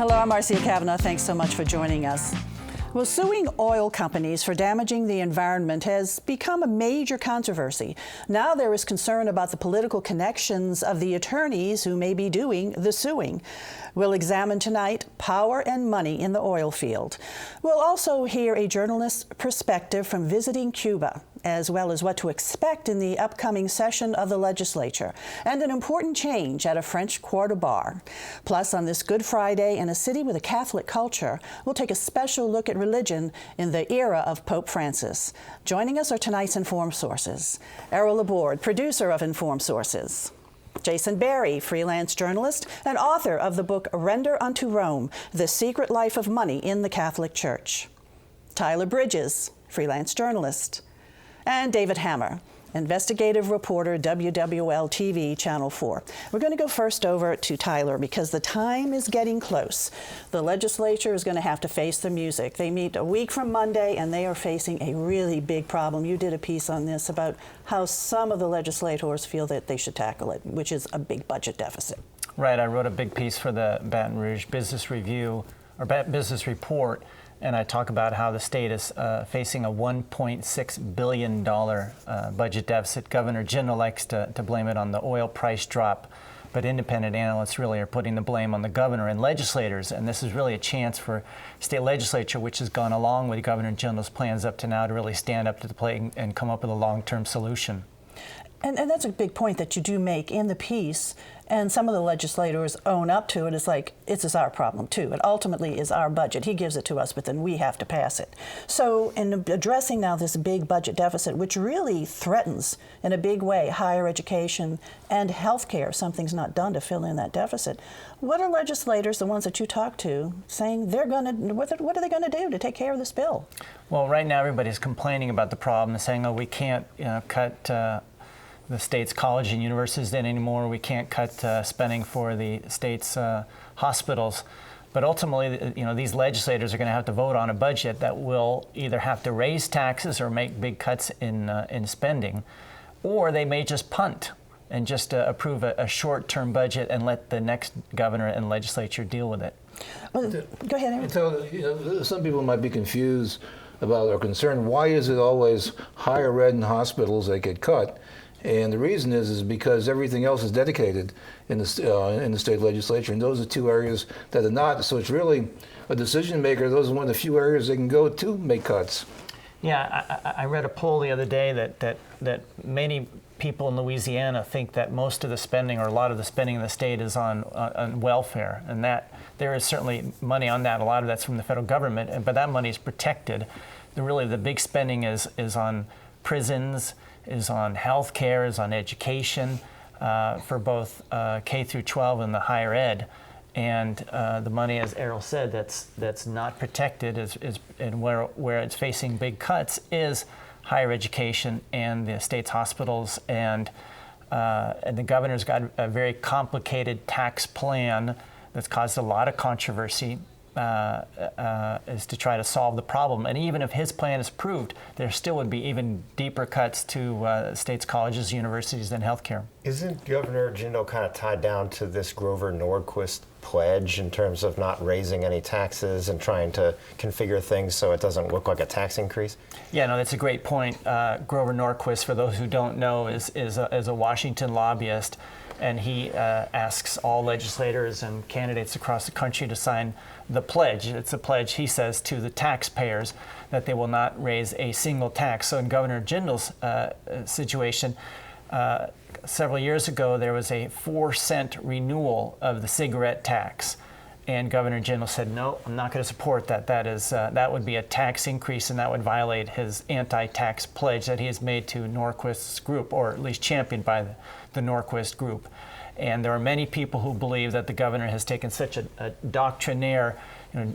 Hello, I'm Marcia Kavanaugh. Thanks so much for joining us. Well, suing oil companies for damaging the environment has become a major controversy. Now there is concern about the political connections of the attorneys who may be doing the suing. We'll examine tonight power and money in the oil field. We'll also hear a journalist's perspective from visiting Cuba, as well as what to expect in the upcoming session of the legislature, and an important change at a French Quarter bar. Plus, on this Good Friday in a city with a Catholic culture, we'll take a special look at religion in the era of Pope Francis. Joining us are tonight's Informed Sources. Errol, Laborde, producer of Informed Sources. Jason Berry, freelance journalist and author of the book Render Unto Rome, The Secret Life of Money in the Catholic Church. Tyler Bridges, freelance journalist. And David Hammer, investigative reporter, WWL-TV, Channel 4. We're going to go first over to Tyler because the time is getting close. The legislature is going to have to face the music. They meet a week from Monday, and they are facing a really big problem. You did a piece on this about how some of the legislators feel that they should tackle it, which is a big budget deficit. Right. I wrote a big piece for the Baton Rouge Business Review, or Business Report, and I talk about how the state is facing a $1.6 billion budget deficit. Governor Jindal likes to blame it on the oil price drop, but independent analysts really are putting the blame on the governor and legislators, and this is really a chance for state legislature, which has gone along with Governor Jindal's plans up to now, to really stand up to the plate and come up with a long-term solution. And that's a big point that you do make in the piece, and some of the legislators own up to it. It's like, it's our problem too. It ultimately is our budget. He gives it to us, but then we have to pass it. So in addressing now this big budget deficit, which really threatens in a big way higher education and health care, something's not done to fill in that deficit. What are legislators, the ones that you talk to, saying they're going to, what are they going to do to take care of this bill? Well, right now everybody's complaining about the problem, saying, oh, we can't cut the state's college and universities then anymore. We can't cut spending for the state's hospitals. But ultimately, these legislators are going to have to vote on a budget that will either have to raise taxes or make big cuts in spending, or they may just punt and just approve a short-term budget and let the next governor and legislature deal with it. Well, go ahead, Errol. So, some people might be confused about or concerned. Why is it always higher ed and hospitals that get cut? And the reason is because everything else is dedicated in the state legislature, and those are two areas that are not. So it's really a decision maker. Those are one of the few areas they can go to make cuts. Yeah, I read a poll the other day that many people in Louisiana think that most of the spending, or a lot of the spending in the state, is on welfare, and that there is certainly money on that. A lot of that's from the federal government, but that money is protected. Really, the big spending is on prisons, is on health care, is on education for both K through 12 and the higher ed. And the money, as Errol said, that's not protected and where it's facing big cuts is higher education and the state's hospitals. And the governor's got a very complicated tax plan that's caused a lot of controversy. Is to try to solve the problem. And even if his plan is approved, there still would be even deeper cuts to states' colleges, universities, and healthcare. Isn't Governor Jindal kind of tied down to this Grover Norquist pledge in terms of not raising any taxes and trying to configure things so it doesn't look like a tax increase? Yeah, no, that's a great point. Grover Norquist, for those who don't know, is a Washington lobbyist, and he asks all legislators and candidates across the country to sign the pledge. It's a pledge, he says, to the taxpayers that they will not raise a single tax. So in Governor Jindal's situation, several years ago, there was a 4-cent renewal of the cigarette tax. And Governor Jindal said, no, I'm not going to support that. That would be a tax increase, and that would violate his anti-tax pledge that he has made to Norquist's group, or at least championed by the Norquist group. And there are many people who believe that the governor has taken such a doctrinaire,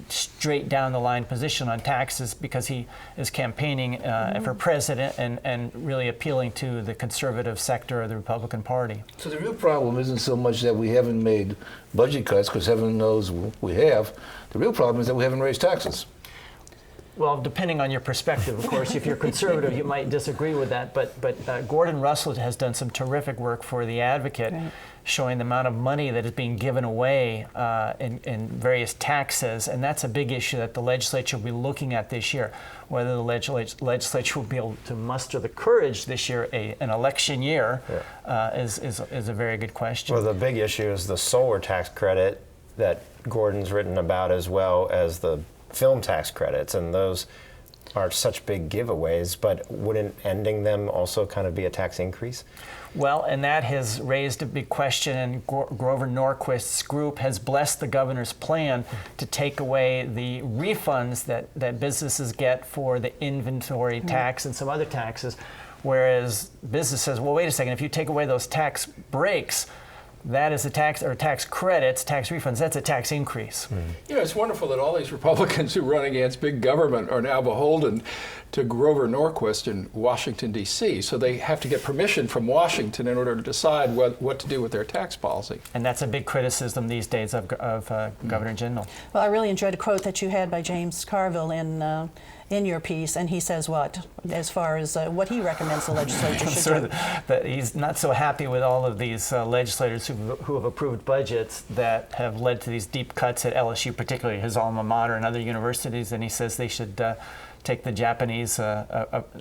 straight down the line position on taxes because he is campaigning for president and really appealing to the conservative sector of the Republican Party. So the real problem isn't so much that we haven't made budget cuts, because heaven knows we have. The real problem is that we haven't raised taxes. Well, depending on your perspective, of course. If you're conservative, you might disagree with that. But Gordon Russell has done some terrific work for The Advocate, right, showing the amount of money that is being given away in various taxes, and that's a big issue that the legislature will be looking at this year. Whether the legislature will be able to muster the courage this year, an election year, is a very good question. Well, the big issue is the solar tax credit that Gordon's written about, as well as the film tax credits, and those are such big giveaways, but wouldn't ending them also kind of be a tax increase? Well, and that has raised a big question, and Grover Norquist's group has blessed the governor's plan to take away the refunds that businesses get for the inventory tax and some other taxes, whereas business says, well, wait a second, if you take away those tax breaks, that is a tax, or tax credits, tax refunds, that's a tax increase. You know, it's wonderful that all these Republicans who run against big government are now beholden to Grover Norquist in Washington, D.C., so they have to get permission from Washington in order to decide what to do with their tax policy. And that's a big criticism these days of Governor Jindal. Well, I really enjoyed a quote that you had by James Carville in your piece, and he says what, as far as what he recommends the legislature should do? That he's not so happy with all of these legislators who have approved budgets that have led to these deep cuts at LSU, particularly his alma mater, and other universities, and he says they should take the Japanese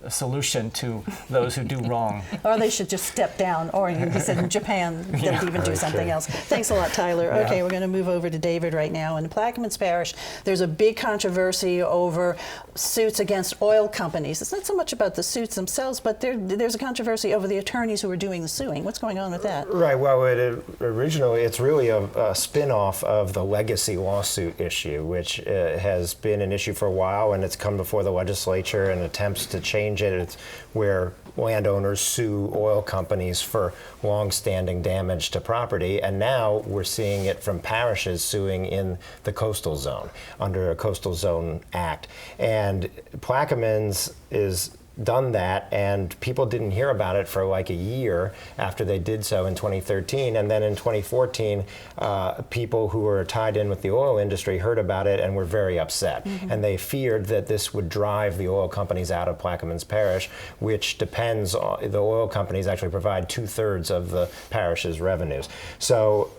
solution to those who do wrong. Or they should just step down, or he said in Japan, they'll even do something else. Thanks a lot, Tyler. Yeah. Okay, we're going to move over to David right now. In Plaquemines Parish, there's a big controversy over suits against oil companies. It's not so much about the suits themselves, but there's a controversy over the attorneys who are doing the suing. What's going on with that? Right, well, originally it's really a spin-off of the legacy lawsuit issue, which has been an issue for a while, and it's come before the legislature and attempts to change it. It's where landowners sue oil companies for long-standing damage to property, and now we're seeing it from parishes suing in the coastal zone under a Coastal Zone Act. And Plaquemines is done that, and people didn't hear about it for like a year after they did so in 2013, and then in 2014 people who were tied in with the oil industry heard about it and were very upset, and they feared that this would drive the oil companies out of Plaquemines Parish, which depends on the oil companies actually provide 2/3 of the parish's revenues. So,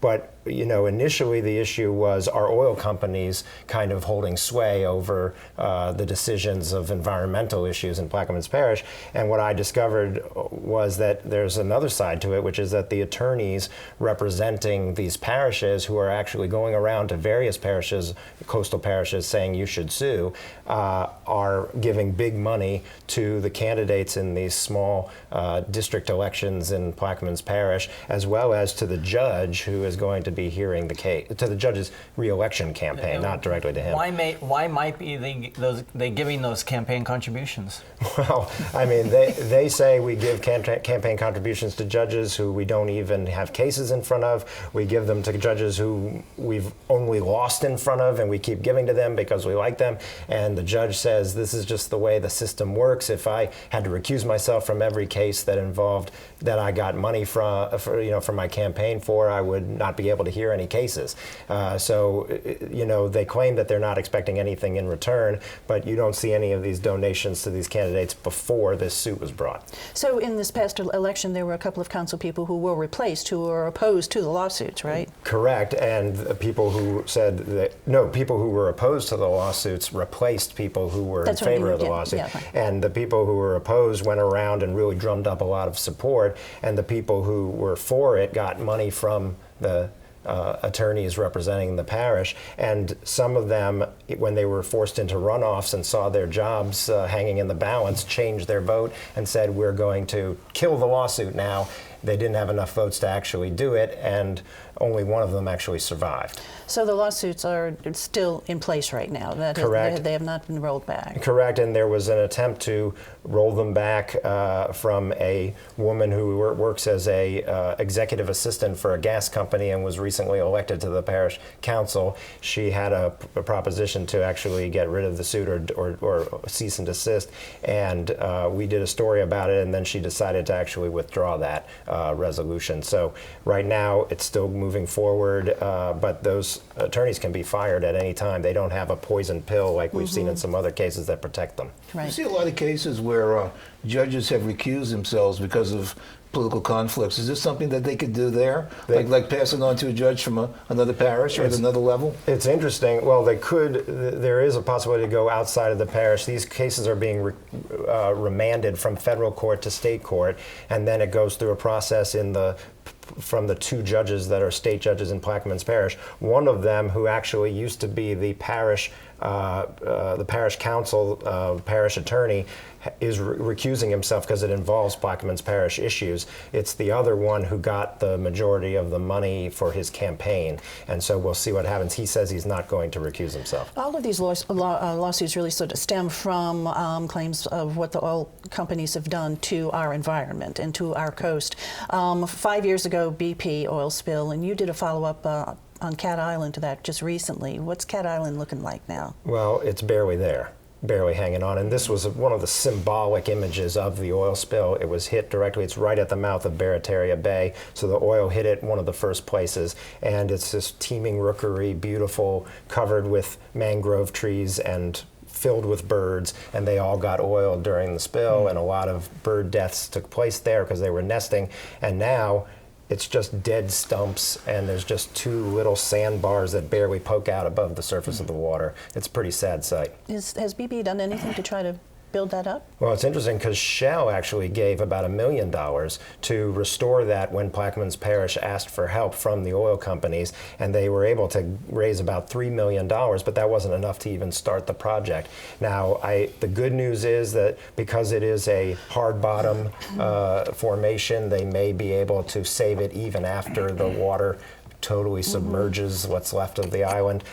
but initially the issue was, are oil companies kind of holding sway over the decisions of environmental issues in Plaquemines Parish? And what I discovered was that there's another side to it, which is that the attorneys representing these parishes, who are actually going around to various parishes, coastal parishes, saying you should sue, are giving big money to the candidates in these small district elections in Plaquemines Parish, as well as to the judge who is going to be hearing the case, to the judge's re-election campaign, not directly to him. Why might be they giving those campaign contributions? Well, I mean, they say we give campaign contributions to judges who we don't even have cases in front of. We give them to judges who we've only lost in front of, and we keep giving to them because we like them. And the judge says this is just the way the system works. If I had to recuse myself from every case that involved that I got money for my campaign for, I would not be able to hear any cases. So they claim that they're not expecting anything in return, but you don't see any of these donations to these candidates before this suit was brought. So in this past election, there were a couple of council people who were replaced, who were opposed to the lawsuits, right? Correct, and people who said that, people who were opposed to the lawsuits replaced people who were in favor of the lawsuit. Yeah, and the people who were opposed went around and really drummed up a lot of support, and the people who were for it got money from the attorneys representing the parish, and some of them, when they were forced into runoffs and saw their jobs hanging in the balance, changed their vote and said, we're going to kill the lawsuit now. They didn't have enough votes to actually do it, and only one of them actually survived. So the lawsuits are still in place right now? Correct. They have not been rolled back? Correct, and there was an attempt to roll them back from a woman who works as a executive assistant for a gas company and was recently elected to the parish council. She had a proposition to actually get rid of the suit or cease and desist, and we did a story about it, and then she decided to actually withdraw that resolution. So right now it's still moving forward, but those attorneys can be fired at any time. They don't have a poison pill like we've seen in some other cases that protect them. Right. You see a lot of cases where judges have recused themselves because of political conflicts. Is this something that they could do there, like pass it on to a judge from another parish or at another level? It's interesting. Well, they could. There is a possibility to go outside of the parish. These cases are being remanded from federal court to state court, and then it goes through a process from the two judges that are state judges in Plaquemines Parish. One of them, who actually used to be the parish council, parish attorney, is recusing himself because it involves Plaquemines Parish issues. It's the other one who got the majority of the money for his campaign, and so we'll see what happens. He says he's not going to recuse himself. All of these lawsuits really sort of stem from claims of what the oil companies have done to our environment and to our coast. 5 years ago, BP oil spill, and you did a follow-up on Cat Island to that just recently. What's Cat Island looking like now? Well, it's barely there. Barely hanging on, and this was one of the symbolic images of the oil spill. It was hit directly. It's right at the mouth of Barataria Bay, so the oil hit it one of the first places, and it's this teeming rookery, beautiful, covered with mangrove trees and filled with birds, and they all got oiled during the spill, and a lot of bird deaths took place there because they were nesting, and now it's just dead stumps, and there's just two little sandbars that barely poke out above the surface of the water. It's a pretty sad sight. Has BP done anything to try to build that up? Well, it's interesting because Shell actually gave about $1 million to restore that when Plaquemines Parish asked for help from the oil companies, and they were able to raise about $3 million, but that wasn't enough to even start the project. Now, the good news is that because it is a hard bottom formation, they may be able to save it even after the water totally submerges what's left of the island.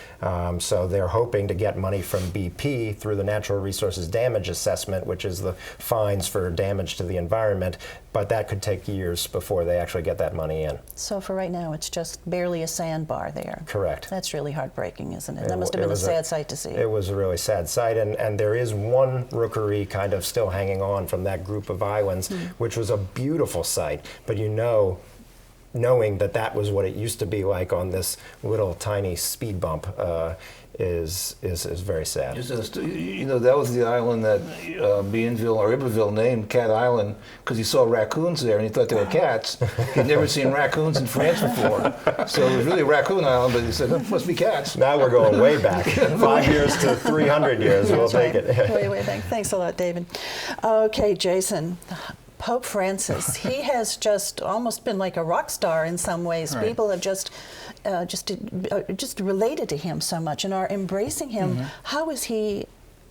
So they're hoping to get money from BP through the Natural Resources Damage Assessment, which is the fines for damage to the environment, but that could take years before they actually get that money in. So for right now, it's just barely a sandbar there. Correct. That's really heartbreaking, isn't it? That must have been a sad sight to see. It was a really sad sight, and there is one rookery kind of still hanging on from that group of islands, which was a beautiful sight, but knowing that that was what it used to be like on this little tiny speed bump is very sad. That was the island that Bienville or Iberville named Cat Island because he saw raccoons there and he thought they were cats. He'd never seen raccoons in France before. So it was really Raccoon Island, but he said, it must be cats. Now we're going way back, 5 years to 300 years. We'll take it. Way back. Thanks a lot, David. Okay, Jason. Pope Francis, he has just almost been like a rock star in some ways. Right. People have just related to him so much and are embracing him. How is he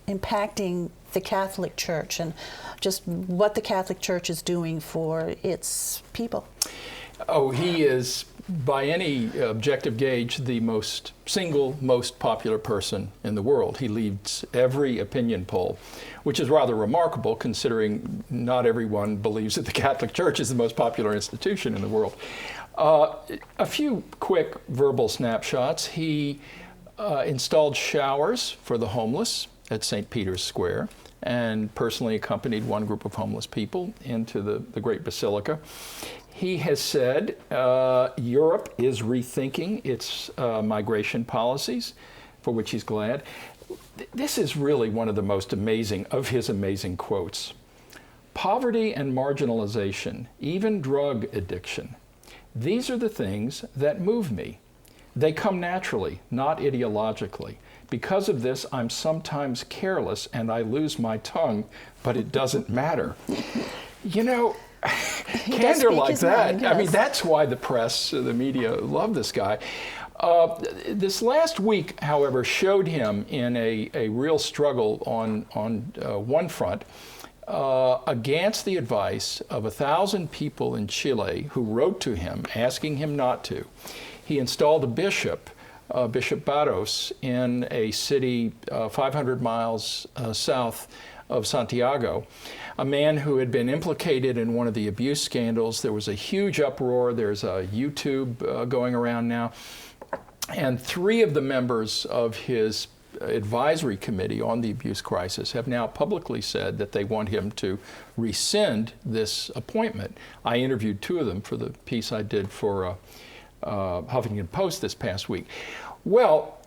impacting the Catholic Church and just what the Catholic Church is doing for its people? Oh, he is, by any objective gauge, the most popular person in the world. He leads every opinion poll, which is rather remarkable considering not everyone believes that the Catholic Church is the most popular institution in the world. A few quick verbal snapshots. He installed showers for the homeless at St. Peter's Square and personally accompanied one group of homeless people into the Great Basilica. He has said Europe is rethinking its migration policies, for which he's glad. This is really one of the most amazing of his amazing quotes. Poverty and marginalization, even drug addiction, these are the things that move me. They come naturally, not ideologically. Because of this, I'm sometimes careless and I lose my tongue, but it doesn't matter. You know, candor like that, I mean, that's why the press, the media love this guy. This last week, however, showed him in a real struggle on one front against the advice of 1,000 people in Chile who wrote to him asking him not to. He installed a bishop, Bishop Barros, in a city 500 miles south of Santiago, a man who had been implicated in one of the abuse scandals. There was a huge uproar. There's a YouTube going around now. And 3 of the members of his advisory committee on the abuse crisis have now publicly said that they want him to rescind this appointment. I interviewed 2 of them for the piece I did for Huffington Post this past week. Well,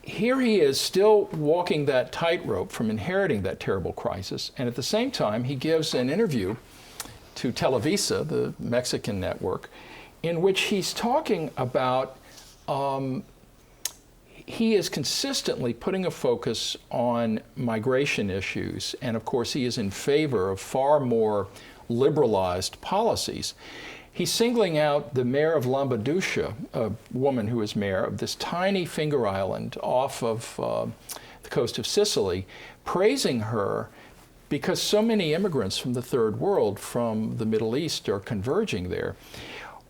here he is still walking that tightrope from inheriting that terrible crisis, and at the same time he gives an interview to Televisa, the Mexican network, in which he's talking about he is consistently putting a focus on migration issues, and of course he is in favor of far more liberalized policies. He's singling out the mayor of Lampedusa, a woman who is mayor of this tiny finger island off of the coast of Sicily, praising her because so many immigrants from the third world, from the Middle East, are converging there.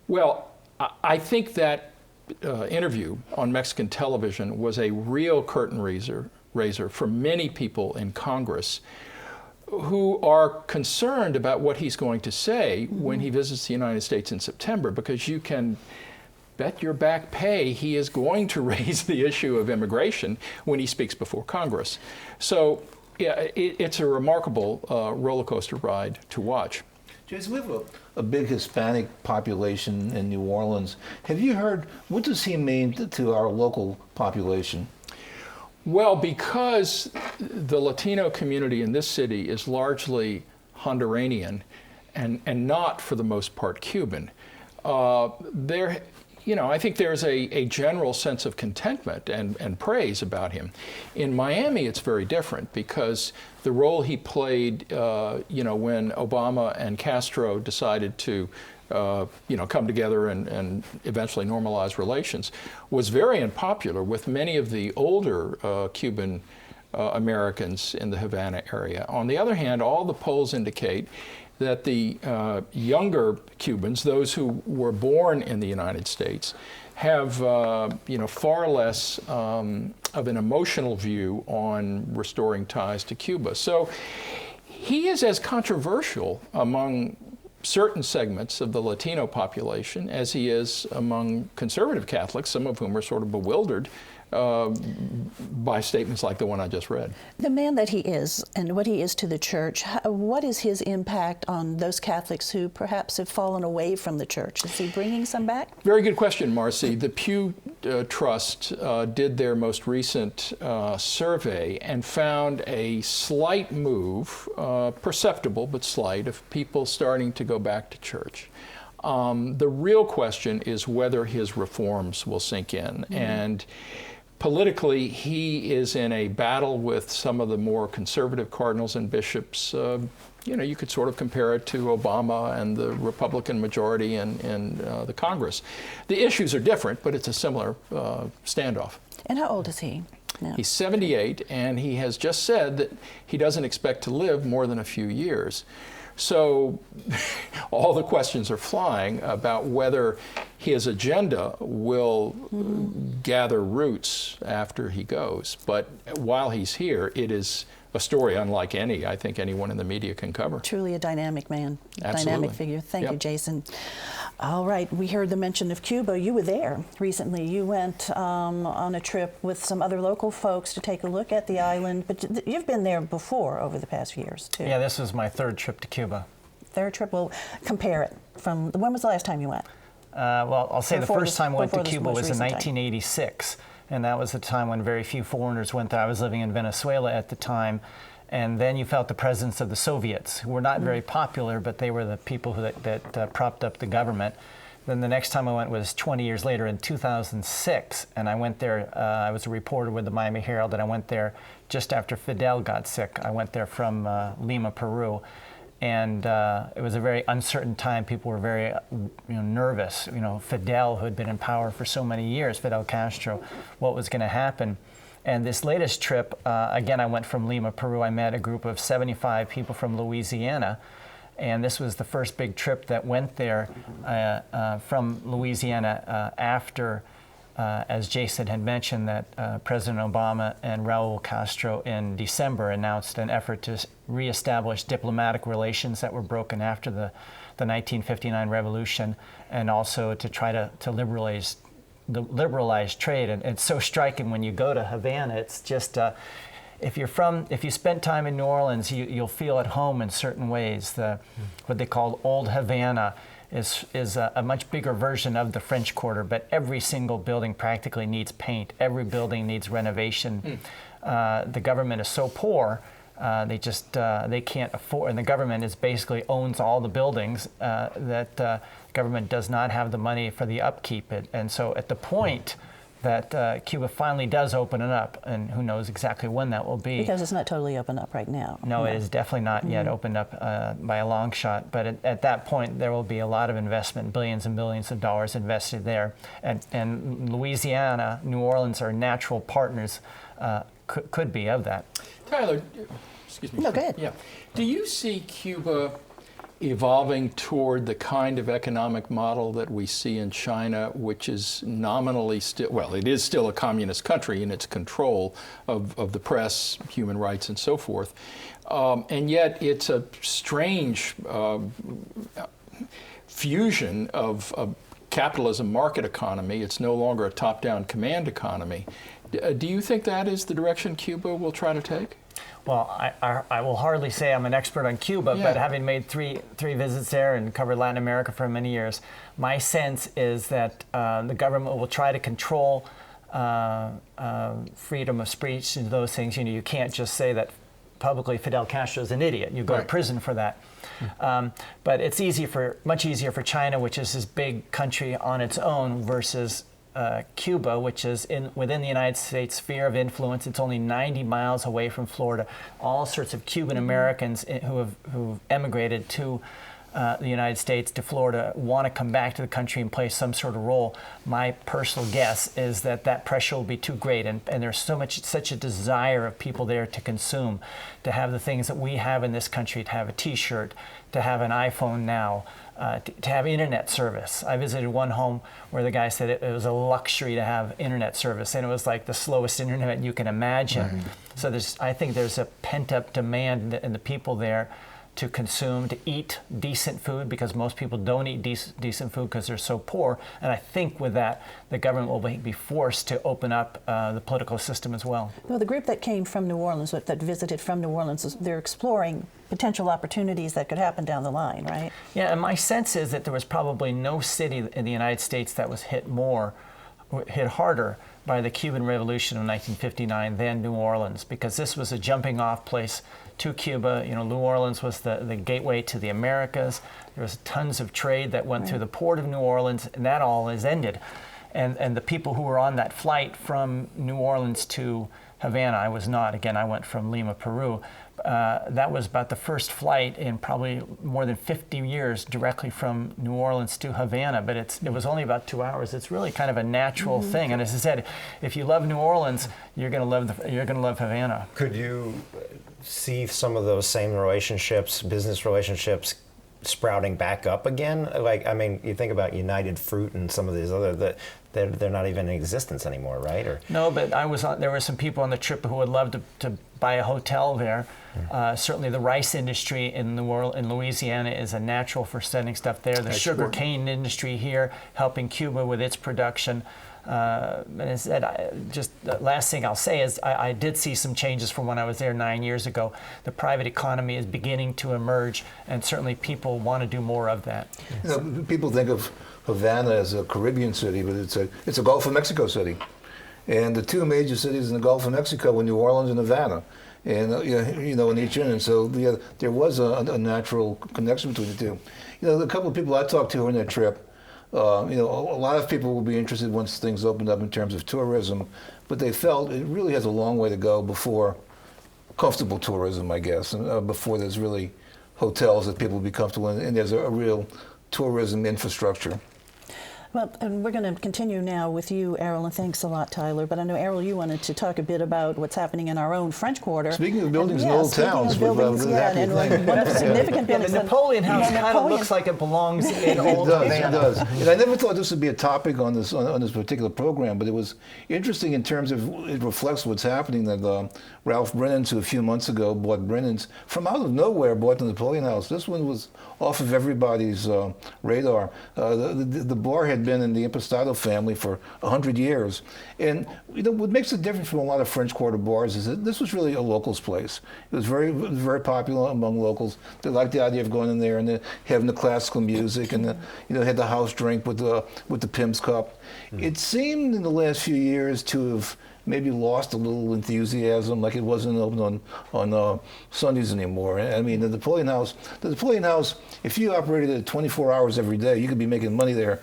Well, I think that interview on Mexican television was a real curtain raiser for many people in Congress who are concerned about what he's going to say when he visits the United States in September, because you can bet your back pay he is going to raise the issue of immigration when he speaks before Congress. So yeah, it's a remarkable roller coaster ride to watch. Jason, we have a big Hispanic population in New Orleans. Have you heard, what does he mean to our local population? Well, because the Latino community in this city is largely Honduranian and not, for the most part, Cuban, I think there's a general sense of contentment and praise about him. In Miami, it's very different, because the role he played, when Obama and Castro decided to, come together and eventually normalize relations, was very unpopular with many of the older Cuban Americans in the Havana area. On the other hand, all the polls indicate that the younger Cubans, those who were born in the United States, have far less of an emotional view on restoring ties to Cuba. So he is as controversial among certain segments of the Latino population as he is among conservative Catholics, some of whom are sort of bewildered by statements like the one I just read. The man that he is, and what he is to the church, what is his impact on those Catholics who perhaps have fallen away from the church? Is he bringing some back? Very good question, Marcy. The Pew Trust did their most recent survey and found a slight move, perceptible but slight, of people starting to go back to church. The real question is whether his reforms will sink in. And politically, he is in a battle with some of the more conservative cardinals and bishops. You could sort of compare it to Obama and the Republican majority in the Congress. The issues are different, but it's a similar standoff. And how old is he now? He's 78, and he has just said that he doesn't expect to live more than a few years. So all the questions are flying about whether his agenda will gather roots after he goes. But while he's here, it is a story unlike any I think anyone in the media can cover. Truly a dynamic man, Absolutely. Dynamic figure. Thank you, Jason. All right, we heard the mention of Cuba. You were there recently. You went on a trip with some other local folks to take a look at the island, but you've been there before over the past years, too. Yeah, this was my third trip to Cuba. Third trip? Well, compare it. When was the last time you went? Well, I'll say the first time I went to Cuba was in 1986. And that was the time when very few foreigners went there. I was living in Venezuela at the time. And then you felt the presence of the Soviets, who were not very popular, but they were the people that propped up the government. Then the next time I went was 20 years later in 2006. And I went there, I was a reporter with the Miami Herald, and I went there just after Fidel got sick. I went there from Lima, Peru. And it was a very uncertain time. People were very nervous. Fidel, who had been in power for so many years, Fidel Castro, what was going to happen. And this latest trip, again, I went from Lima, Peru. I met a group of 75 people from Louisiana. And this was the first big trip that went there from Louisiana after, as Jason had mentioned, that President Obama and Raul Castro in December announced an effort to reestablish diplomatic relations that were broken after the 1959 revolution, and also to try to liberalize trade. And it's so striking when you go to Havana. It's just if you spent time in New Orleans, you'll feel at home in certain ways. What they call Old Havana is a much bigger version of the French Quarter, but every single building practically needs paint. Every building needs renovation. The government is so poor They can't afford, and the government is basically owns all the buildings that government does not have the money for the upkeep. And so at the point that Cuba finally does open it up, and who knows exactly when that will be. Because it's not totally open up right now. No, it is definitely not yet opened up by a long shot. But at that point, there will be a lot of investment, billions and billions of dollars invested there. And Louisiana, New Orleans are natural partners, could be of that. Tyler, excuse me. No, go ahead. Yeah. Do you see Cuba evolving toward the kind of economic model that we see in China, which is nominally still, well, it is still a communist country in its control of the press, human rights, and so forth, and yet it's a strange fusion of capitalism market economy. It's no longer a top-down command economy. Do you think that is the direction Cuba will try to take? Well, I will hardly say I'm an expert on Cuba, but having made three visits there and covered Latin America for many years, my sense is that the government will try to control freedom of speech and those things. You know, you can't just say that publicly Fidel Castro is an idiot. You go to prison for that. But it's much easier for China, which is this big country on its own, versus Cuba, which is within the United States sphere of influence. It's only 90 miles away from Florida. All sorts of Cuban Americans who've emigrated to the United States, to Florida, want to come back to the country and play some sort of role. My personal guess is that pressure will be too great, and there's such a desire of people there to consume, to have the things that we have in this country, to have a T-shirt, to have an iPhone now, to have internet service. I visited one home where the guy said it was a luxury to have internet service, and it was like the slowest internet you can imagine. So I think there's a pent-up demand in the people there to consume, to eat decent food, because most people don't eat decent food because they're so poor. And I think with that, the government will be forced to open up the political system as well. Well, the group that came from New Orleans, that visited from New Orleans, they're exploring potential opportunities that could happen down the line, right? Yeah, and my sense is that there was probably no city in the United States that was hit harder by the Cuban Revolution of 1959 than New Orleans, because this was a jumping off place to Cuba. You know, New Orleans was the gateway to the Americas. There was tons of trade that went through the port of New Orleans, and that all is ended. And the people who were on that flight from New Orleans to Havana, I was not. Again, I went from Lima, Peru. That was about the first flight in probably more than 50 years directly from New Orleans to Havana, but it was only about 2 hours. It's really kind of a natural thing. And as I said, if you love New Orleans, you're going to love Havana. Could you see some of those same relationships, business relationships, sprouting back up again? Like, I mean, you think about United Fruit and some of these other they're not even in existence anymore, right? Or no, but there were some people on the trip who would love to buy a hotel there. Certainly the rice industry in Louisiana is a natural for sending stuff there. The sugar cane industry here helping Cuba with its production. And as I said, just the last thing I'll say is I did see some changes from when I was there 9 years ago. The private economy is beginning to emerge, and certainly people want to do more of that. You know, people think of Havana as a Caribbean city, but it's a Gulf of Mexico city. And the two major cities in the Gulf of Mexico were New Orleans and Havana. And you know, in each end, and so there was a natural connection between the two. You know, the couple of people I talked to on that trip, you know, a lot of people will be interested once things opened up in terms of tourism, but they felt it really has a long way to go before comfortable tourism, I guess, and before there's really hotels that people will be comfortable in, and there's a real tourism infrastructure. Well, and we're going to continue now with you, Errol, and thanks a lot, Tyler. But I know, Errol, you wanted to talk a bit about what's happening in our own French Quarter. Speaking of buildings in old towns, and one of the significant buildings. The Napoleon House kind of looks like it belongs in old Havana. It does. And I never thought this would be a topic on this particular program, but it was interesting in terms of it reflects what's happening. That Ralph Brennan's, who a few months ago bought Brennan's from out of nowhere, bought the Napoleon House. This one was off of everybody's radar. The bar had been in the Impostado family for 100 years. And you know, what makes it different from a lot of French Quarter bars is that this was really a locals place. It was very popular among locals. They liked the idea of going in there and having the classical music, and you know, had the house drink with the pimp's cup. It seemed in the last few years to have maybe lost a little enthusiasm, like it wasn't open on Sundays anymore. I mean, the Napoleon House, if you operated it 24 hours every day, you could be making money there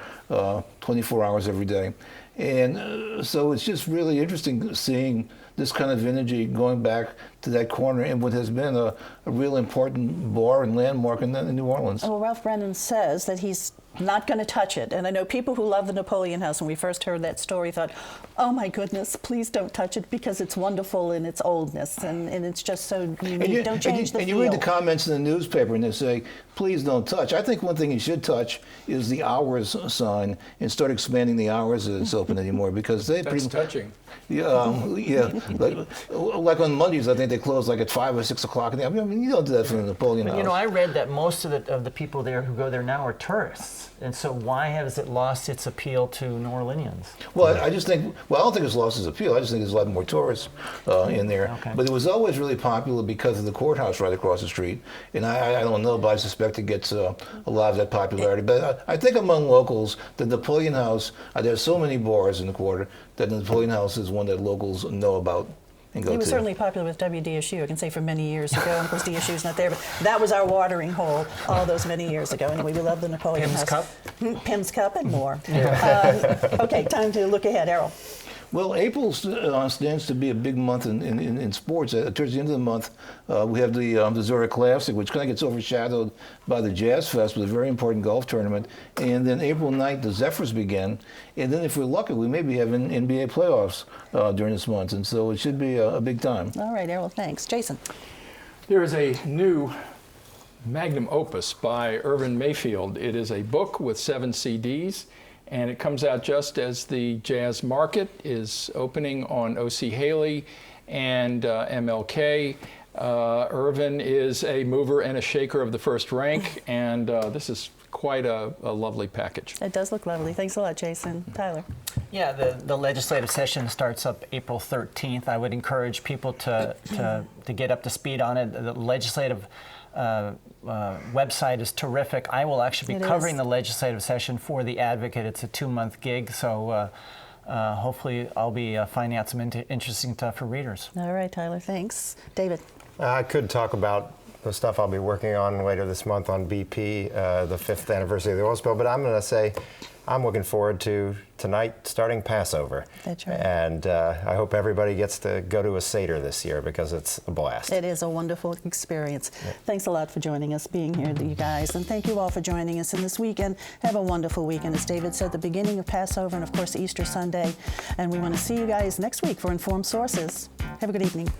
24 hours every day. And so it's just really interesting seeing this kind of energy going back to that corner in what has been a real important bar and landmark in New Orleans. Well, Ralph Brennan says that he's not going to touch it. And I know people who love the Napoleon House, when we first heard that story, thought, oh my goodness, please don't touch it because it's wonderful in its oldness and it's just so unique. Don't change the feel. And you read the comments in the newspaper and they say, please don't touch. I think one thing you should touch is the hours sign and start expanding the hours that it's open anymore, because they That's touching. Yeah, like on Mondays, I think they close like at 5 or 6 o'clock. I mean, you don't do that for the Napoleon House. You know, I read that most of the people there who go there now are tourists, and so why has it lost its appeal to New Orleanians? Well, I just think, I don't think it's lost its appeal. I just think there's a lot more tourists in there. Okay. But it was always really popular because of the courthouse right across the street. And I don't know, but I suspect it gets a lot of that popularity. But I think among locals, the Napoleon House, there's so many bars in the quarter that the Napoleon House is one that locals know about and go to. It was certainly popular with WDSU, I can say, for many years ago. Of course, DSU's not there, but that was our watering hole all those many years ago. Anyway, we love the Napoleon Pim's House. Cup? Pim's Cup and more. Okay, time to look ahead. Errol. Well, April stands to be a big month in sports. Towards the end of the month, we have the Zurich Classic, which kind of gets overshadowed by the Jazz Fest with a very important golf tournament. And then April 9th, the Zephyrs begin. And then if we're lucky, we may be having NBA playoffs during this month. And so it should be a big time. All right, Errol, thanks. Jason. There is a new magnum opus by Irvin Mayfield. It is a book with 7 CDs. And it comes out just as the jazz market is opening on O.C. Haley and MLK. Irvin is a mover and a shaker of the first rank, and this is quite a lovely package. It does look lovely. Thanks a lot, Jason. Tyler. Yeah, the legislative session starts up April 13th. I would encourage people to get up to speed on it. The legislative website is terrific. I will actually be covering the legislative session for The Advocate. It's a 2-month gig, so hopefully I'll be finding out some interesting stuff for readers. All right, Tyler, thanks. David. I could talk about the stuff I'll be working on later this month on BP, the 5th anniversary of the oil spill, but I'm going to say I'm looking forward to tonight starting Passover. That's right. And I hope everybody gets to go to a Seder this year because it's a blast. It is a wonderful experience. Yeah. Thanks a lot for joining us, being here, you guys. And thank you all for joining us in this weekend. Have a wonderful weekend. As David said, the beginning of Passover and, of course, Easter Sunday. And we want to see you guys next week for Informed Sources. Have a good evening.